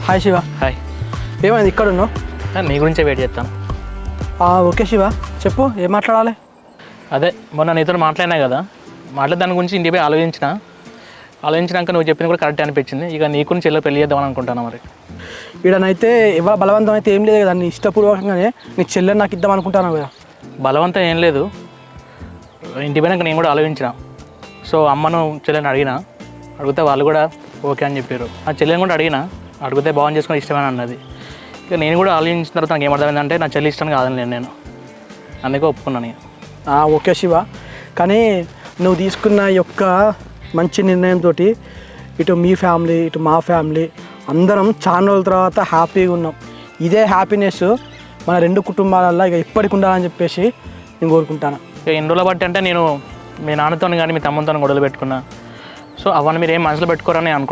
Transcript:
Hi Shiva. Hi. ఏమైంది ఇక్కడ ఉన్నావు? నీ గురించే వెయిట్ చేస్తాను. ఓకే శివ, చెప్పు ఏం మాట్లాడాలి? అదే మొన్న నీతో మాట్లాడినా కదా, దాని గురించి ఇంటికి పోయి ఆలోచించినాక నువ్వు చెప్పింది కూడా కరెక్ట్ అనిపించింది. ఇక నీకు చెల్లె పెళ్లి చేద్దామని అనుకుంటాను. మరి ఈడనైతే ఎవరు బలవంతం అయితే ఏం లేదు కదా, నీ ఇష్టపూర్వకంగానే నీ చెల్లెని నాకు ఇద్దాం అనుకుంటాను కదా. బలవంతం ఏం లేదు, ఇంటి పోయినాక నేను కూడా ఆలోచించిన. సో అమ్మను చెల్లెని అడిగితే వాళ్ళు కూడా ఓకే అని చెప్పారు. ఆ చెల్లెని కూడా అడిగితే బాగుంది చేసుకుని ఇష్టమని అన్నది. ఇక నేను కూడా ఆలోచించిన తర్వాత నాకు ఏమర్థమైందంటే నా చెల్లి ఇష్టం కాదని నేను అందుకే ఒప్పుకున్నాను. ఓకే శివ, కానీ నువ్వు తీసుకున్న యొక్క మంచి నిర్ణయంతో ఇటు మీ ఫ్యామిలీ ఇటు మా ఫ్యామిలీ అందరం చాలా రోజుల తర్వాత హ్యాపీగా ఉన్నాం. ఇదే హ్యాపీనెస్ మన రెండు కుటుంబాలల్లో ఇక ఇప్పటికి ఉండాలని చెప్పేసి నేను కోరుకుంటాను. ఇక ఎన్ని రోజులు బట్టి అంటే నేను మీ నాన్నతో కానీ మీ తమ్ముతో గొడవలు పెట్టుకున్నా. సో అవన్నీ మీరు ఏం మనసులో పెట్టుకోరని అనుకుంటున్నాను.